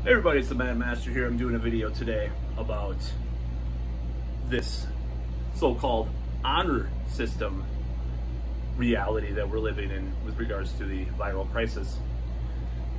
Hey everybody, it's the Mad Master here. I'm doing a video today about this so-called honor system reality that we're living in with regards to the viral crisis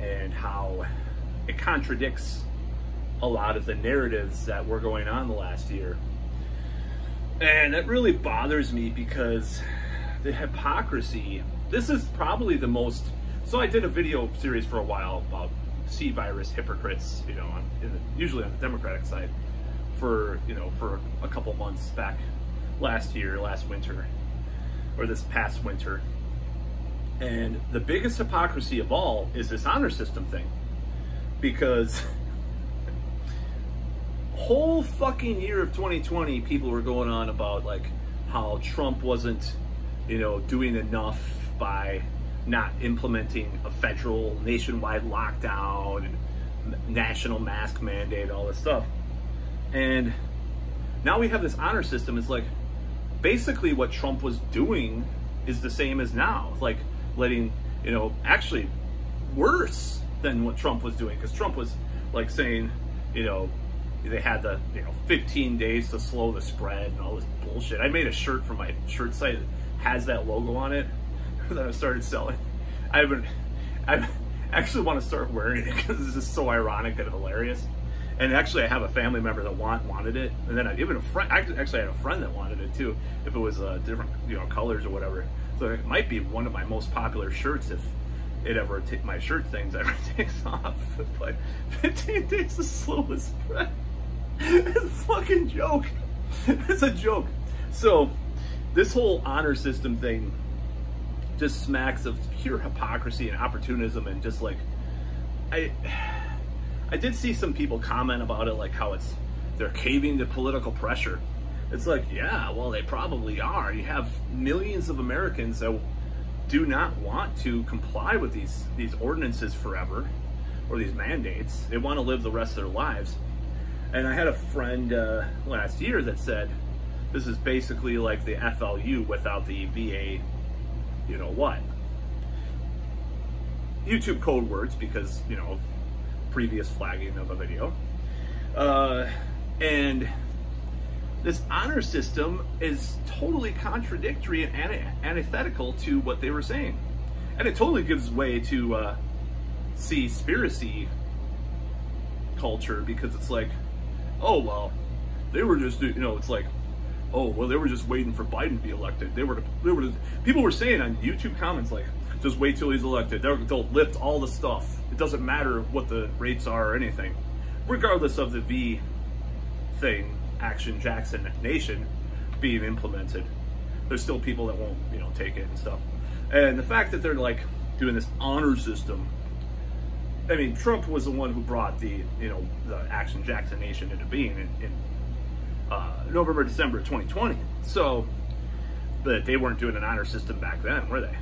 and how it contradicts a lot of the narratives that were going on the last year. And that really bothers me because the hypocrisy, this is probably the most, so I did a video series for a while about C virus hypocrites, you know, usually on the Democratic side for a couple months back last winter, or this past winter. And the biggest hypocrisy of all is this honor system thing, because whole fucking year of 2020, people were going on about like how Trump wasn't, doing enough by not implementing a federal nationwide lockdown and national mask mandate, all this stuff. And now we have this honor system. It's like basically what Trump was doing is the same as now. It's like letting, actually worse than what Trump was doing, because Trump was like saying, they had the 15 days to slow the spread and all this bullshit. I made a shirt for my shirt site that has that logo on it that I started selling. I actually want to start wearing it because it's just so ironic and hilarious. And actually, I have a family member that wanted it, and then I even a friend. Actually, I had a friend that wanted it too, if it was different, colors or whatever. So it might be one of my most popular shirts if it ever my shirt things ever takes off. But 15 days to slow the spread. It's a fucking joke. It's a joke. So this whole honor system thing just smacks of pure hypocrisy and opportunism, and just like I did see some people comment about it, like how they're caving to political pressure. It's like, yeah, well, they probably are. You have millions of Americans that do not want to comply with these ordinances forever, or these mandates. They want to live the rest of their lives. And I had a friend last year that said this is basically like the FLU without the VA, what? YouTube code words, because, previous flagging of a video. And this honor system is totally contradictory and antithetical to what they were saying. And it totally gives way to conspiracy culture, because it's like, oh, well, they were just, it's like, oh, well, they were just waiting for Biden to be elected. People were saying on YouTube comments, like, just wait till he's elected. They'll lift all the stuff. It doesn't matter what the rates are or anything. Regardless of the V thing, Action Jackson Nation, being implemented, there's still people that won't, take it and stuff. And the fact that they're like doing this honor system, I mean, Trump was the one who brought the Action Jackson Nation into being in November, December of 2020. So, but they weren't doing an honor system back then, were they?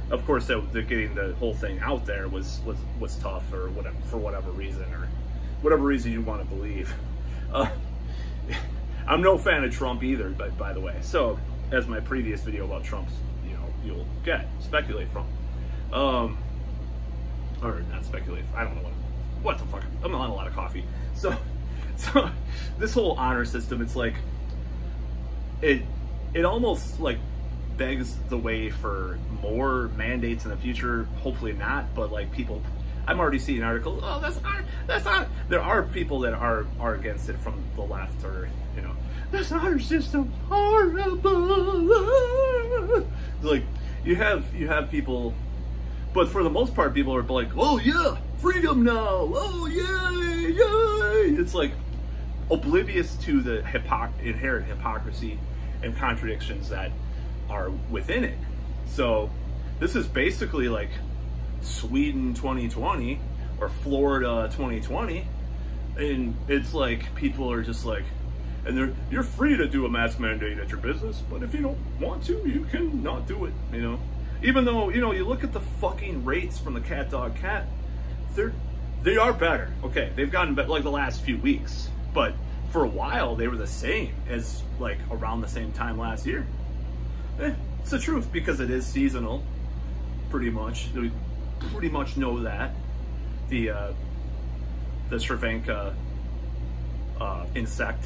Of course, they're getting the whole thing out there was tough, or whatever, for whatever reason, or whatever reason you want to believe. I'm no fan of Trump either, but by the way, so as my previous video about Trump's, you'll speculate from, or not speculate. I don't know what the fuck. I'm on a lot of coffee, so this whole honor system, it's like it almost like begs the way for more mandates in the future. Hopefully not, but like people, I'm already seeing articles, oh, that's honor. There are people that are against it from the left, or this honor system horrible. Like you have people, but for the most part, people are like, oh yeah, freedom now, oh yay, yay. It's like oblivious to the inherent hypocrisy and contradictions that are within it. So this is basically like Sweden 2020 or Florida 2020, and it's like people are just like, and you're free to do a mask mandate at your business, but if you don't want to, you can not do it. Even though you look at the fucking rates from the cat dog cat, they are better. Okay, they've gotten better like the last few weeks, but for a while they were the same as like around the same time last year. It's the truth, because it is seasonal, pretty much. We pretty much know that. The the Cervanka insect.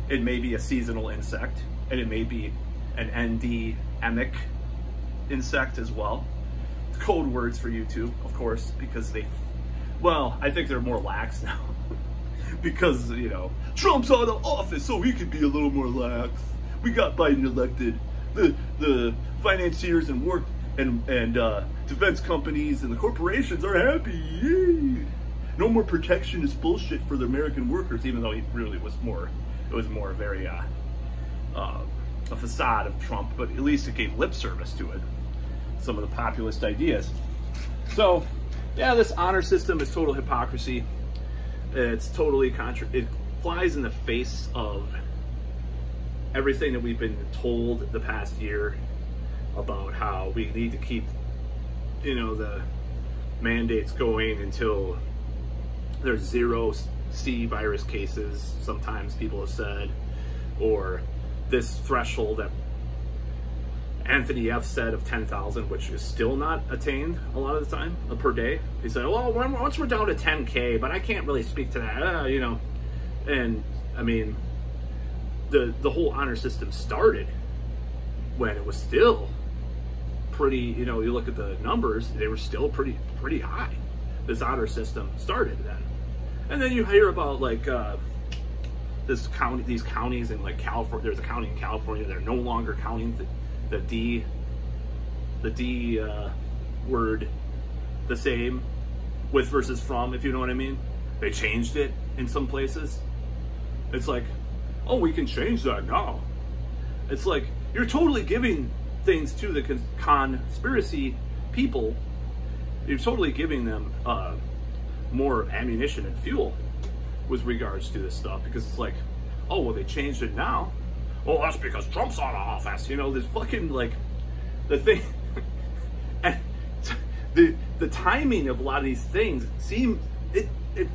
It may be a seasonal insect, and it may be an endemic insect as well. Code words for YouTube, of course, because well, I think they're more lax now. Because, you know, Trump's out of office, so he could be a little more lax. We got Biden elected. The financiers and defense companies and the corporations are happy. Yay! No more protectionist bullshit for the American workers, even though he really was more, it was more very a facade of Trump, but at least it gave lip service to it. Some of the populist ideas. So, yeah, this honor system is total hypocrisy. It's totally it flies in the face of everything that we've been told the past year about how we need to keep, you know, the mandates going until there's 0 C virus cases, sometimes people have said, or this threshold that Anthony F said of 10,000, which is still not attained a lot of the time per day. He said, well, once we're down to 10K, but I can't really speak to that, you know. And I mean, the whole honor system started when it was still pretty, you know, you look at the numbers, they were still pretty high. This honor system started then. And then you hear about like these counties in like California. There's a county in California, they're no longer counting the D word the same with versus from, if you know what I mean. They changed it in some places. It's like, oh, we can change that now. It's like, you're totally giving things to the conspiracy people. You're totally giving them more ammunition and fuel with regards to this stuff, because it's like, oh, well, they changed it now. Oh, that's because Trump's out of office. You know, this fucking, like, the thing, and the timing of a lot of these things seem, it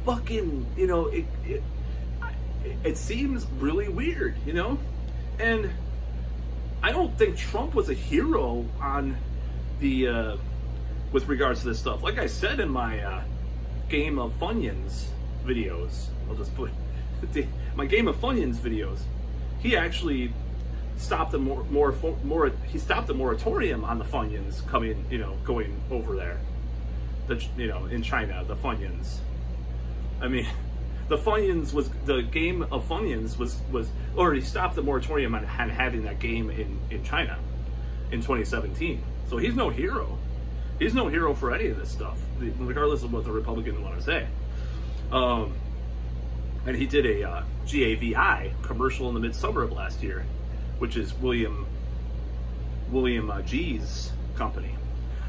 fucking, you know, it seems really weird, you know? And I don't think Trump was a hero on the, with regards to this stuff. Like I said in my Game of Funyuns videos, I'll just put my Game of Funyuns videos, he actually stopped he stopped the moratorium on the Funyuns coming, you know, going over there. You know, in China, the Funyuns. I mean, the Game of Funyuns was or he stopped the moratorium on having that game in China in 2017. So he's no hero. He's no hero for any of this stuff, regardless of what the Republicans want to say. And he did a GAVI commercial in the midsummer of last year, which is William G's company.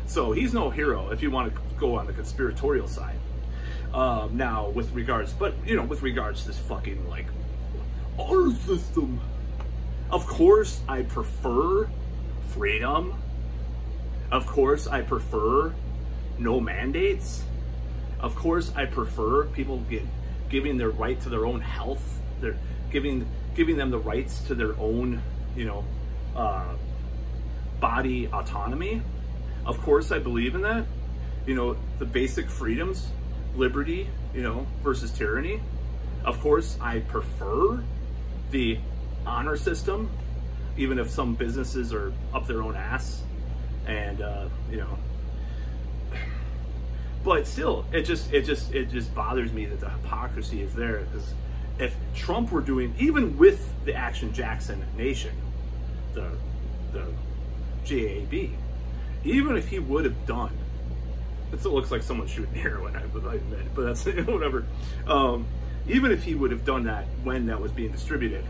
So he's no hero if you want to go on the conspiratorial side. Now, with regards to this fucking, like, honor system, of course I prefer freedom. Of course I prefer no mandates. Of course I prefer people giving their right to their own health. They're giving them the rights to their own, you know, body autonomy. Of course I believe in that. You know, the basic freedoms, liberty, you know, versus tyranny. Of course I prefer the honor system, even if some businesses are up their own ass, and you know, but still, it just bothers me that the hypocrisy is there. Because if Trump were doing, even with the Action Jackson Nation, the JAB, even if he would have done, it still looks like someone shooting heroin, I admit, but that's whatever. Even if he would have done that when that was being distributed,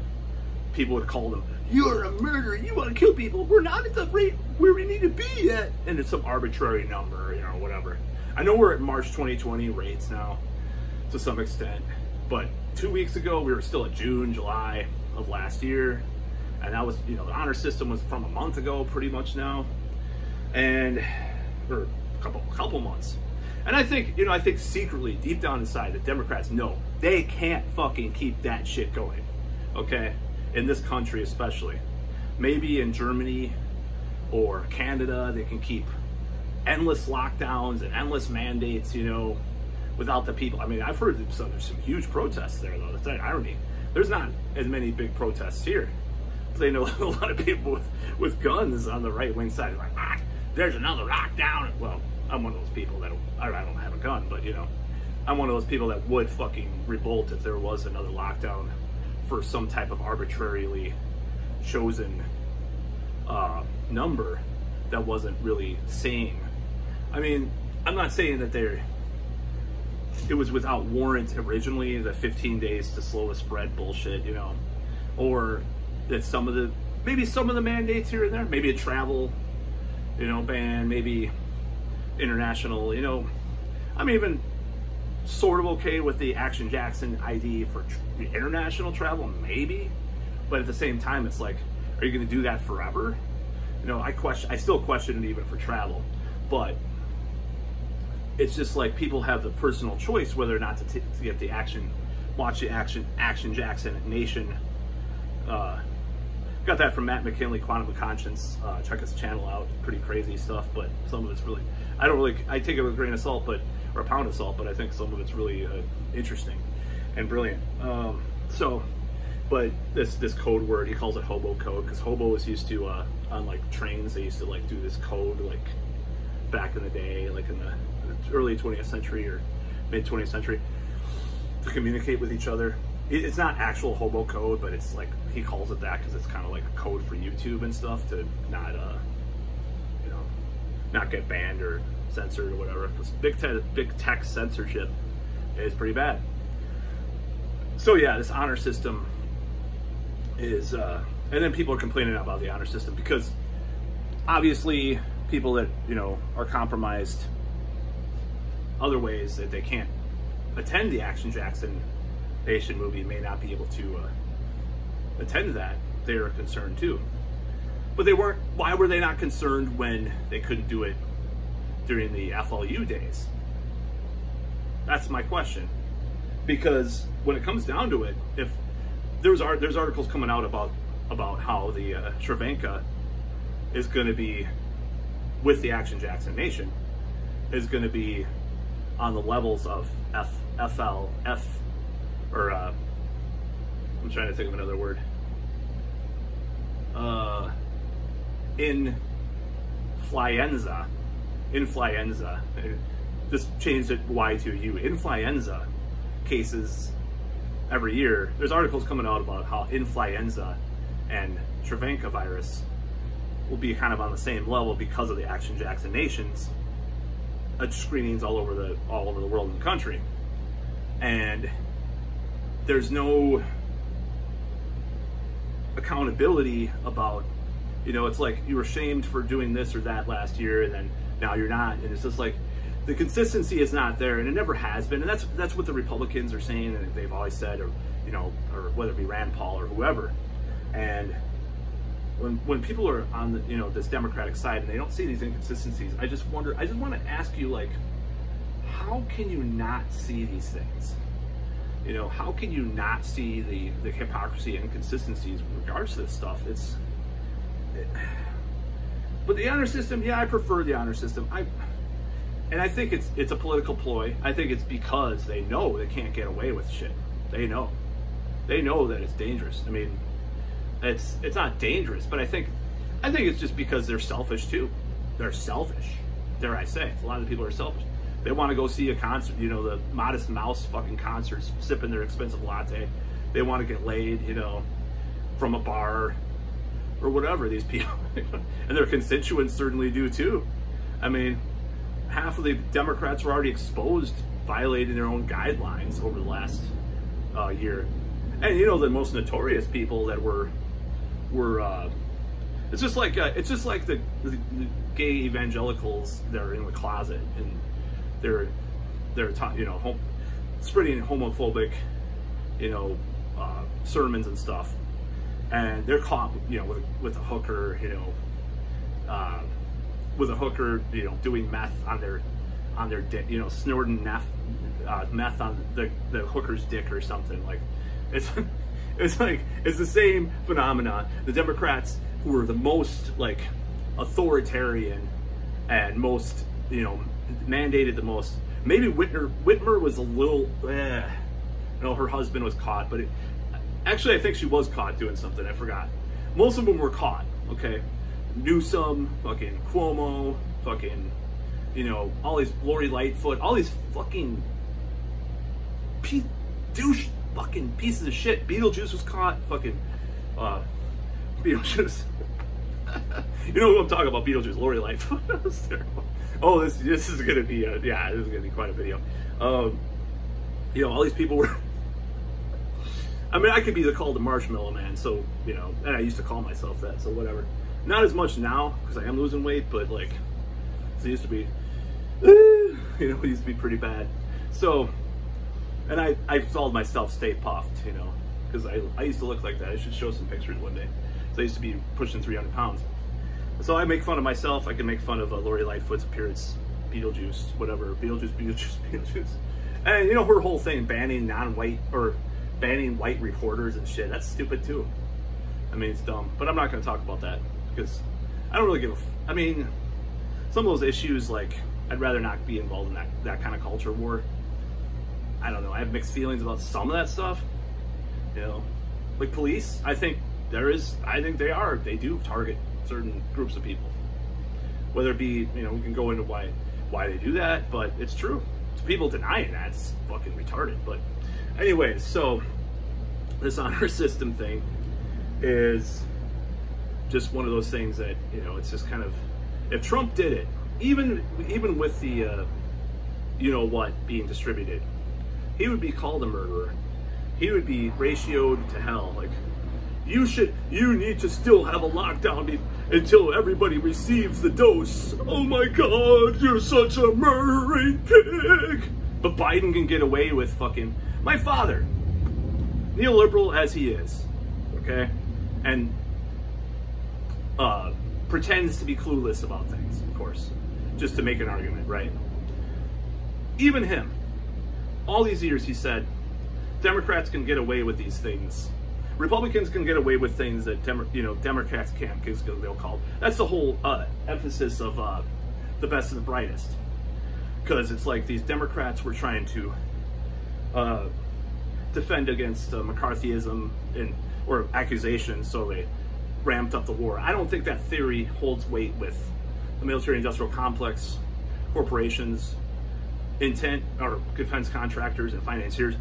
people would call him, "You're a murderer, you want to kill people, we're not at the rate where we need to be yet," and it's some arbitrary number, you know, whatever. I know we're at March 2020 rates now, to some extent, but 2 weeks ago, we were still at June, July of last year, and that was, you know, the honor system was from a month ago, pretty much now, and, or a couple months. And I think, you know, I think secretly, deep down inside, the Democrats know they can't fucking keep that shit going, okay? In this country especially. Maybe in Germany or Canada, they can keep endless lockdowns and endless mandates, you know, without the people. I mean, I've heard there's some huge protests there, though. That's the irony. There's not as many big protests here. They know a lot of people with guns on the right-wing side. Like, there's another lockdown. Well, I'm one of those people that, I don't have a gun, but, you know, I'm one of those people that would fucking revolt if there was another lockdown for some type of arbitrarily chosen number that wasn't really sane. I mean, I'm not saying that it was without warrant originally, the 15 days to slow the spread bullshit, you know, or that maybe some of the mandates here and there, maybe a travel, you know, ban, maybe international, you know, I'm even sort of okay with the Action Jackson ID for international travel, maybe, but at the same time, it's like, are you going to do that forever? You know, I still question it even for travel, but it's just like people have the personal choice whether or not to get the watch the Action Jackson Nation. Got that from Matt McKinley, Quantum of Conscience. Check his channel out. Pretty crazy stuff, but some of it's really, I take it with a grain of salt, or a pound of salt, but I think some of it's really interesting and brilliant. But this code word, he calls it hobo code, because hobos used to, on like trains, they used to like do this code like back in the day, like in the early 20th century or mid 20th century, to communicate with each other. It's not actual hobo code, but it's like, he calls it that because it's kind of like code for YouTube and stuff to not, you know, not get banned or censored or whatever. Because big tech censorship is pretty bad. So yeah, this honor system is, and then people are complaining about the honor system because obviously people that, you know, are compromised other ways that they can't attend the Action Jackson Nation movie may not be able to attend that. They're concerned too, but why were they not concerned when they couldn't do it during the FLU days? That's my question, because when it comes down to it, if there's articles coming out about how the Cervenka is going to be with the Action Jackson Nation is going to be on the levels of I'm trying to think of another word. Influenza. Just changed it Y to U. Influenza cases every year. There's articles coming out about how influenza and Cervenka virus will be kind of on the same level because of the Action Jackson Nation's screenings all over the world and the country. And there's no accountability about, you know, it's like you were shamed for doing this or that last year and then now you're not, and it's just like the consistency is not there, and it never has been. And that's what the Republicans are saying, and they've always said, or, you know, or whether it be Rand Paul or whoever. And when people are on the, you know, this Democratic side and they don't see these inconsistencies, I just want to ask you, like, how can you not see these things? You know, how can you not see the hypocrisy and inconsistencies with regards to this stuff? But the honor system, yeah, I prefer the honor system. And I think it's a political ploy. I think it's because they know they can't get away with shit. They know that it's dangerous. I mean, it's not dangerous, but I think it's just because they're selfish too. They're selfish, dare I say. A lot of the people are selfish. They want to go see a concert, you know, the Modest Mouse fucking concerts, sipping their expensive latte. They want to get laid, you know, from a bar or whatever, these people. And their constituents certainly do too. I mean, half of the Democrats were already exposed violating their own guidelines over the last year. And you know, the most notorious people that were it's just like the gay evangelicals that are in the closet, and they're you know, spreading homophobic, you know, sermons and stuff, and they're caught, you know, with a hooker, you know, you know, doing meth on their dick, you know, snorting meth on the hooker's dick or something. Like, it's like, it's the same phenomenon. The Democrats, who are the most like authoritarian and most, you know, mandated the most. Maybe Whitmer was a little, her husband was caught, but actually I think she was caught doing something, I forgot. Most of them were caught, okay? Newsom, fucking Cuomo, fucking, all these Lori Lightfoot, all these fucking douche fucking pieces of shit. Beetlejuice was caught, fucking, Beetlejuice. You know who I'm talking about, Beetlejuice, Lori Lightfoot. That was terrible. Oh, this is gonna be this is gonna be quite a video. All these people were. I mean, I could be called the Marshmallow Man, so and I used to call myself that, so whatever. Not as much now because I am losing weight, but like, it used to be, it used to be pretty bad. So, and I told myself stay puffed, because I used to look like that. I should show some pictures one day. So I used to be pushing 300 pounds. So I make fun of myself. I can make fun of Lori Lightfoot's appearance, Beetlejuice, whatever, Beetlejuice. And her whole thing, banning non-white or banning white reporters and shit, that's stupid too. I mean, it's dumb, but I'm not going to talk about that because I don't really give a, I mean, some of those issues, like, I'd rather not be involved in that kind of culture war. I don't know. I have mixed feelings about some of that stuff. Like police, I think they do target certain groups of people. Whether it be, we can go into why they do that, but it's true. People denying that's fucking retarded. But anyways, so this honor system thing is just one of those things that, it's just kind of, if Trump did it, even with the, being distributed, he would be called a murderer. He would be ratioed to hell. Like, you need to still have a lockdown until everybody receives the dose. Oh my God, you're such a murdering pig. But Biden can get away with fucking, my father, neoliberal as he is, okay? And pretends to be clueless about things, of course, just to make an argument, right? Even him, all these years he said, Democrats can get away with these things. Republicans can get away with things that Democrats can't, because they'll call. That's the whole emphasis of the best and the brightest. Because it's like these Democrats were trying to defend against McCarthyism or accusations, so they ramped up the war. I don't think that theory holds weight with the military-industrial complex, corporations, intent, or defense contractors and financiers,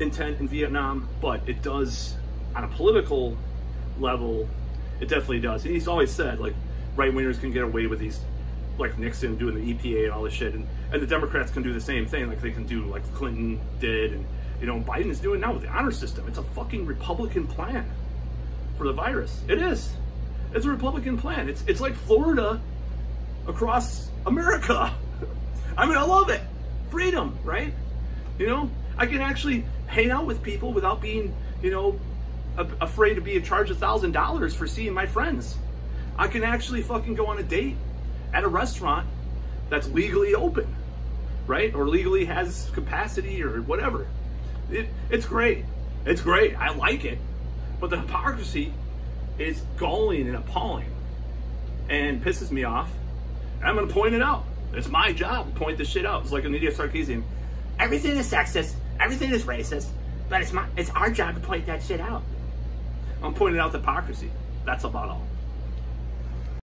intent in Vietnam, but it does on a political level. It definitely does. And he's always said, like, right-wingers can get away with these, like Nixon doing the EPA and all this shit, and the Democrats can do the same thing, like they can do, like Clinton did, and Biden is doing now with the honor system. It's a fucking Republican plan for the virus. It is. It's a Republican plan. It's like Florida across America. I mean, I love it. Freedom, right? I can actually hang out with people without being, afraid to be charged $1,000 for seeing my friends. I can actually fucking go on a date at a restaurant that's legally open, right? Or legally has capacity or whatever. It's great. It's great. I like it. But the hypocrisy is galling and appalling and pisses me off. And I'm going to point it out. It's my job to point this shit out. It's like an idiot Sarkeesian. Everything is sexist. Everything is racist. But it's our job to point that shit out. I'm pointing out the hypocrisy. That's about all.